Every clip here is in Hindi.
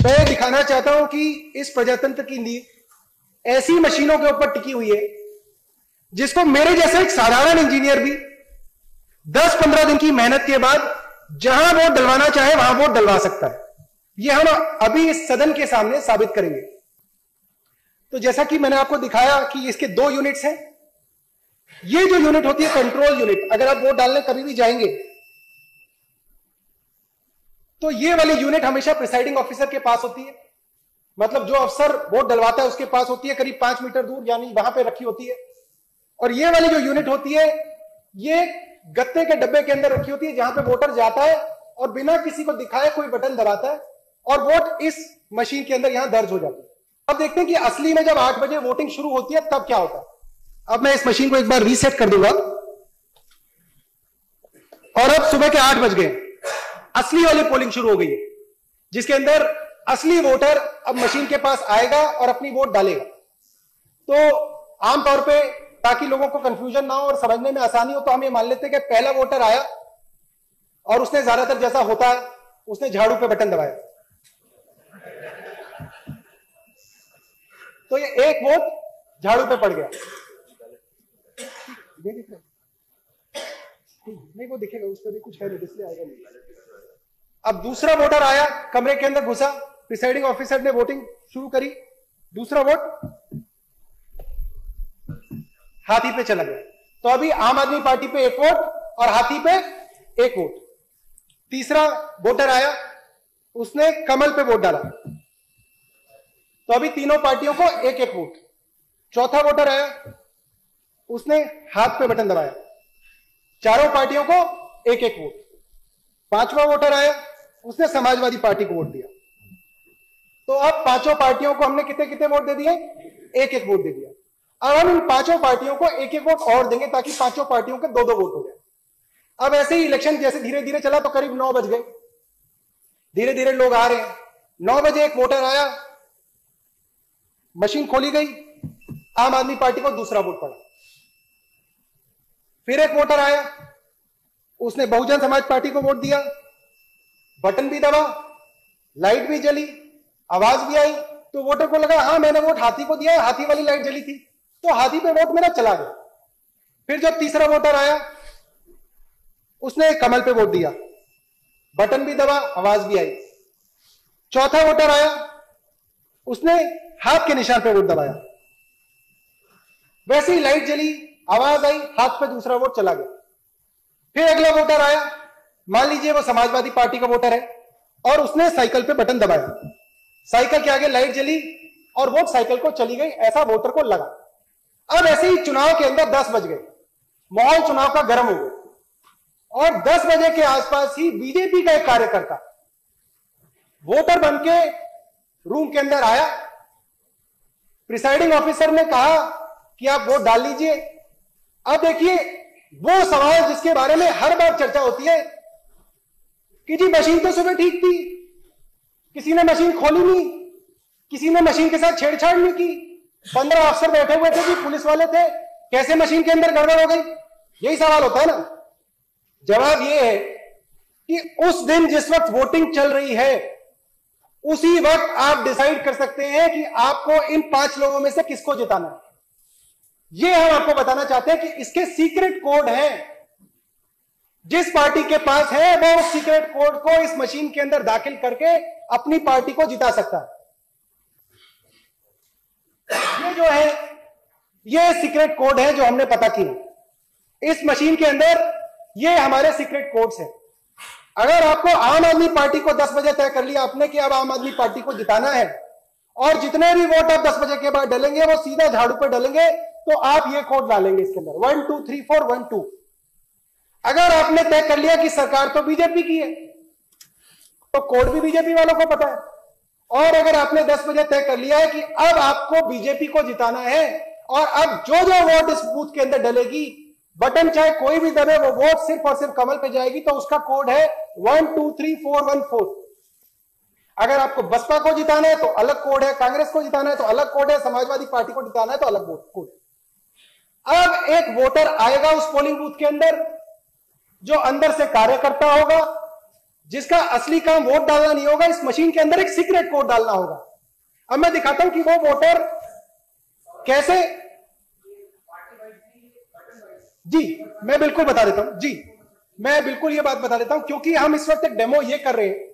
मैं दिखाना चाहता हूं कि इस प्रजातंत्र की नींव ऐसी मशीनों के ऊपर टिकी हुई है जिसको मेरे जैसा एक साधारण इंजीनियर भी 10-15 दिन की मेहनत के बाद जहां वोट डलवाना चाहे वहां वोट डलवा सकता है। यह हम अभी इस सदन के सामने साबित करेंगे। तो जैसा कि मैंने आपको दिखाया कि इसके 2 यूनिट्स हैं। ये जो यूनिट होती है कंट्रोल यूनिट, अगर आप वोट डालने कभी भी जाएंगे तो ये वाली यूनिट हमेशा प्रिसाइडिंग ऑफिसर के पास होती है। मतलब जो अफसर वोट डलवाता है उसके पास होती है, करीब 5 मीटर दूर, यानी वहां पे रखी होती है। और ये वाली जो यूनिट होती है ये गत्ते के डब्बे के अंदर रखी होती है, जहां पे वोटर जाता है और बिना किसी को दिखाए कोई बटन दबाता है और वोट इस मशीन के अंदर यहां दर्ज हो जाती है। अब देखते हैं कि असली में जब 8 बजे वोटिंग शुरू होती है तब क्या होता है। अब मैं इस मशीन को एक बार रीसेट कर दूंगा और अब सुबह के 8 बज गए, असली वाली पोलिंग शुरू हो गई है, जिसके अंदर असली वोटर अब मशीन के पास आएगा और अपनी वोट डालेगा। तो आमतौर पे ताकि लोगों को कंफ्यूजन ना हो और समझने में आसानी हो, तो हम ये मान लेते हैं कि पहला वोटर आया और उसने ज्यादातर जैसा होता है उसने झाड़ू पे बटन दबाया, तो ये एक वोट झाड़ू पे पड़ गया। नहीं वो दिखेगा, उस पर भी कुछ है नहीं, डिस्प्ले आएगा नहीं। अब दूसरा वोटर आया, कमरे के अंदर घुसा, प्रिसाइडिंग ऑफिसर ने वोटिंग शुरू करी, दूसरा वोट हाथी पे चला गया। तो अभी आम आदमी पार्टी पे 1 वोट और हाथी पे 1 वोट। तीसरा वोटर आया, उसने कमल पे वोट डाला, तो अभी तीनों पार्टियों को 1-1 वोट। चौथा वोटर आया, उसने हाथ पे बटन दबाया, चारों पार्टियों को 1-1 वोट। पांचवा वोटर आया, उसने समाजवादी पार्टी को वोट दिया। तो अब पांचों पार्टियों को हमने कितने कितने वोट दे दिए? 1-1 वोट दे दिया। अब हम इन पांचों पार्टियों को 1-1 वोट और देंगे ताकि पांचों पार्टियों के 2-2 वोट हो जाए। अब ऐसे ही इलेक्शन जैसे धीरे धीरे चला तो करीब 9 बज गए, धीरे धीरे लोग आ रहे हैं। 9 बजे एक वोटर आया, मशीन खोली गई, आम आदमी पार्टी को दूसरा वोट पड़ा। फिर एक वोटर आया, उसने बहुजन समाज पार्टी को वोट दिया, बटन भी दबा, लाइट भी जली, आवाज भी आई, तो वोटर को लगा हाँ मैंने वोट हाथी को दिया, हाथी वाली लाइट जली थी, तो हाथी पे वोट मेरा चला गया। फिर जब तीसरा वोटर आया, उसने कमल पे वोट दिया, बटन भी दबा, आवाज भी आई। चौथा वोटर आया, उसने हाथ के निशान पे वोट दबाया, वैसे ही लाइट जली, आवाज आई, हाथ पे दूसरा वोट चला गया। फिर अगला वोटर आया, मान लीजिए वो समाजवादी पार्टी का वोटर है और उसने साइकिल पे बटन दबाया, साइकिल के आगे लाइट जली और वोट साइकिल को चली गई, ऐसा वोटर को लगा। अब ऐसे ही चुनाव के अंदर 10 बज गए, माहौल चुनाव का गर्म हो गया और 10 बजे के आसपास ही बीजेपी का एक कार्यकर्ता वोटर बनके रूम के अंदर आया। प्रिसाइडिंग ऑफिसर ने कहा कि आप वोट डाल लीजिए। अब देखिए वो सवाल जिसके बारे में हर बार चर्चा होती है कि जी मशीन तो सुबह ठीक थी, किसी ने मशीन खोली नहीं, किसी ने मशीन के साथ छेड़छाड़ नहीं की, 15 अफसर बैठे हुए थे, जी पुलिस वाले थे, कैसे मशीन के अंदर गड़बड़ हो गई? यही सवाल होता है ना। जवाब यह है कि उस दिन जिस वक्त वोटिंग चल रही है उसी वक्त आप डिसाइड कर सकते हैं कि आपको इन 5 लोगों में से किसको जिताना है। यह हम आपको बताना चाहते हैं कि इसके सीक्रेट कोड हैं। जिस पार्टी के पास है वो उस सीक्रेट कोड को इस मशीन के अंदर दाखिल करके अपनी पार्टी को जिता सकता है। ये जो है ये सीक्रेट कोड है जो हमने पता किए इस मशीन के अंदर। ये हमारे सीक्रेट कोड्स हैं। अगर आपको आम आदमी पार्टी को 10 बजे तय कर लिया आपने कि अब आम आदमी पार्टी को जिताना है और जितने भी वोट आप 10 बजे के बाद डालेंगे वो सीधा झाड़ू पे डालेंगे, तो आप ये कोड डालेंगे इसके अंदर 1 2 3 4 1 2। अगर आपने तय कर लिया कि सरकार तो बीजेपी की है तो कोड भी बीजेपी वालों को पता है। और अगर आपने 10 बजे तय कर लिया है कि अब आपको बीजेपी को जिताना है और अब जो जो वोट इस बूथ के अंदर डलेगी, बटन चाहे कोई भी दबे, वो वोट सिर्फ और सिर्फ कमल पे जाएगी, तो उसका कोड है 1 2 3 4 1 4। अगर आपको बसपा को जिताना है तो अलग कोड है, कांग्रेस को जिताना है तो अलग कोड है, समाजवादी पार्टी को जिताना है तो अलग कोड है। अब एक वोटर आएगा उस पोलिंग बूथ के अंदर जो अंदर से कार्यकर्ता होगा, जिसका असली काम वोट डालना नहीं होगा, इस मशीन के अंदर एक सीक्रेट कोड डालना होगा। अब मैं दिखाता हूं कि वो वोटर कैसे, जी मैं बिल्कुल बता देता हूं, जी मैं बिल्कुल ये बात बता देता हूं, क्योंकि हम इस वक्त एक डेमो ये कर रहे हैं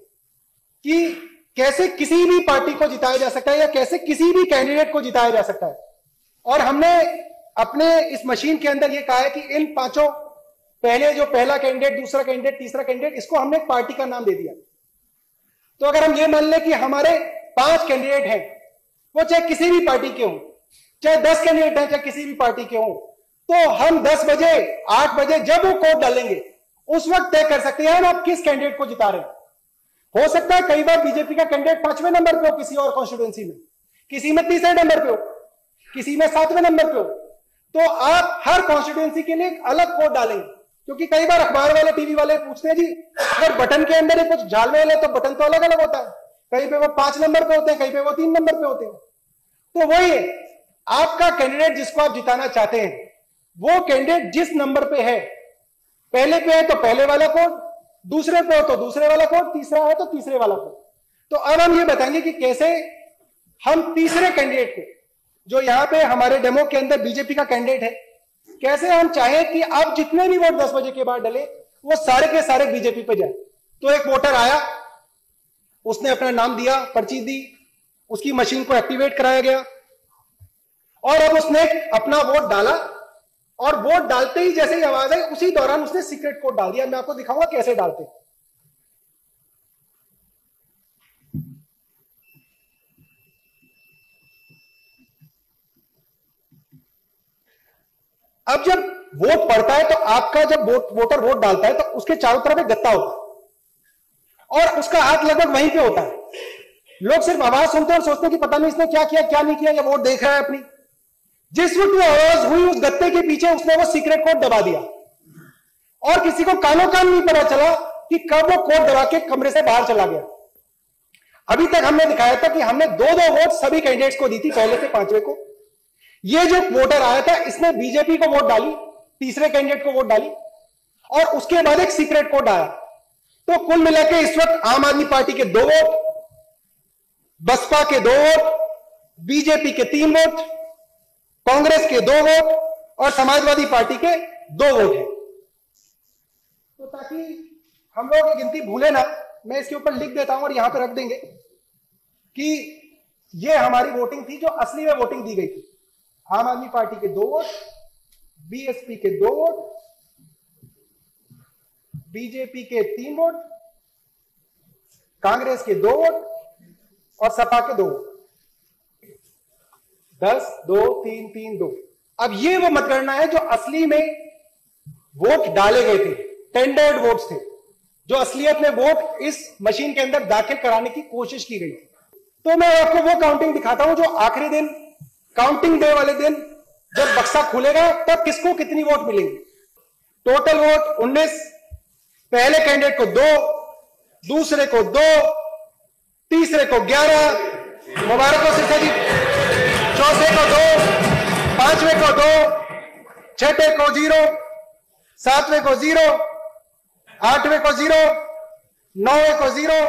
कि कैसे किसी भी पार्टी को जिताया जा सकता है या कैसे किसी भी कैंडिडेट को जिताया जा सकता है। और हमने अपने इस मशीन के अंदर ये कहा है कि इन पांचों, पहले जो पहला कैंडिडेट, दूसरा कैंडिडेट, तीसरा कैंडिडेट, इसको हमने एक पार्टी का नाम दे दिया। तो अगर हम ये मान लें कि हमारे 5 कैंडिडेट हैं, वो चाहे किसी भी पार्टी के हों, चाहे 10 कैंडिडेट हैं चाहे किसी भी पार्टी के हों, तो हम 10 बजे 8 बजे जब वो कोड डालेंगे उस वक्त तय कर सकते हैं हम आप किस कैंडिडेट को जिता रहे हैं। हो सकता है कई बार बीजेपी का कैंडिडेट 5वें नंबर पे हो किसी और कॉन्स्टिट्यूएंसी में, किसी में 3रे नंबर पे हो, किसी में 7वें नंबर पे हो, तो आप हर कॉन्स्टिट्यूएंसी के लिए एक अलग कोड डालेंगे। क्योंकि कई बार अखबार वाले, टीवी वाले पूछते हैं जी अगर बटन के अंदर कुछ झालमेल है तो बटन तो अलग अलग होता है, कहीं पे वो 5 नंबर पे होते हैं, कहीं पे वो 3 नंबर पे होते हैं। तो वही है, आपका कैंडिडेट जिसको आप जिताना चाहते हैं वो कैंडिडेट जिस नंबर पे है, पहले पे है तो पहले वाला कोड, दूसरे पे हो तो दूसरे वाला कोड, तीसरा है तो तीसरे वाला कोड। तो अब हम ये बताएंगे कि कैसे हम तीसरे कैंडिडेट को, जो यहां पे हमारे डेमो के अंदर बीजेपी का कैंडिडेट है, कैसे हम चाहें कि अब जितने भी वोट 10 बजे के बाद डले वो सारे के सारे बीजेपी पे जाए। तो एक वोटर आया, उसने अपना नाम दिया, पर्ची दी, उसकी मशीन को एक्टिवेट कराया गया और अब उसने अपना वोट डाला और वोट डालते ही जैसे ही आवाज आई उसी दौरान उसने सीक्रेट कोड डाल दिया। मैं आपको दिखाऊंगा कैसे डालते। अब जब वोट पड़ता है तो आपका जब वोटर वोट डालता है तो उसके चारों तरफ एक गत्ता होता है और उसका हाथ लगभग वहीं पे होता है। लोग सिर्फ आवाज सुनते हैं और सोचते हैं कि पता नहीं इसने क्या किया क्या नहीं किया, या वोट देख रहा है अपनी। जिस वक्त वो आवाज हुई उस गत्ते के पीछे उसने वो सीक्रेट कोड दबा दिया और किसी को कानो कान नहीं पता चला कि कब वो कोड दबा के कमरे से बाहर चला गया। अभी तक हमने दिखाया था कि हमने 2-2 वोट सभी कैंडिडेट्स को दी थी, पहले से 5वें को। ये जो वोटर आया था इसने बीजेपी को वोट डाली, तीसरे कैंडिडेट को वोट डाली और उसके बाद एक सीक्रेट कोड आया। तो कुल मिलाकर इस वक्त आम आदमी पार्टी के 2 वोट, बसपा के 2 वोट, बीजेपी के 3 वोट, कांग्रेस के 2 वोट और समाजवादी पार्टी के 2 वोट हैं। तो ताकि हम लोग ये गिनती भूले ना, मैं इसके ऊपर लिख देता हूं और यहां पर रख देंगे कि ये हमारी वोटिंग थी जो असली में वोटिंग दी गई थी। आम आदमी पार्टी के 2 वोट, बीएसपी के 2 वोट, बीजेपी के 3 वोट, कांग्रेस के 2 वोट और सपा के 2 वोट। 10, 2, 3, 3, 2। अब ये वो मतगणना है जो असली में वोट डाले गए थे, टेंडर्ड वोट्स थे, जो असलियत में वोट इस मशीन के अंदर दाखिल कराने की कोशिश की गई थी। तो मैं आपको वो काउंटिंग दिखाता हूं जो आखिरी दिन, काउंटिंग डे वाले दिन जब बक्सा खुलेगा तब किसको कितनी वोट मिलेंगी। टोटल वोट 19, पहले कैंडिडेट को 2, दूसरे को 2, तीसरे को 11, मुबारक हो सिर्फ जी, चौथे को 2, पांचवें को 2, छठे को 0, सातवें को 0, आठवें को 0, नौवें को 0,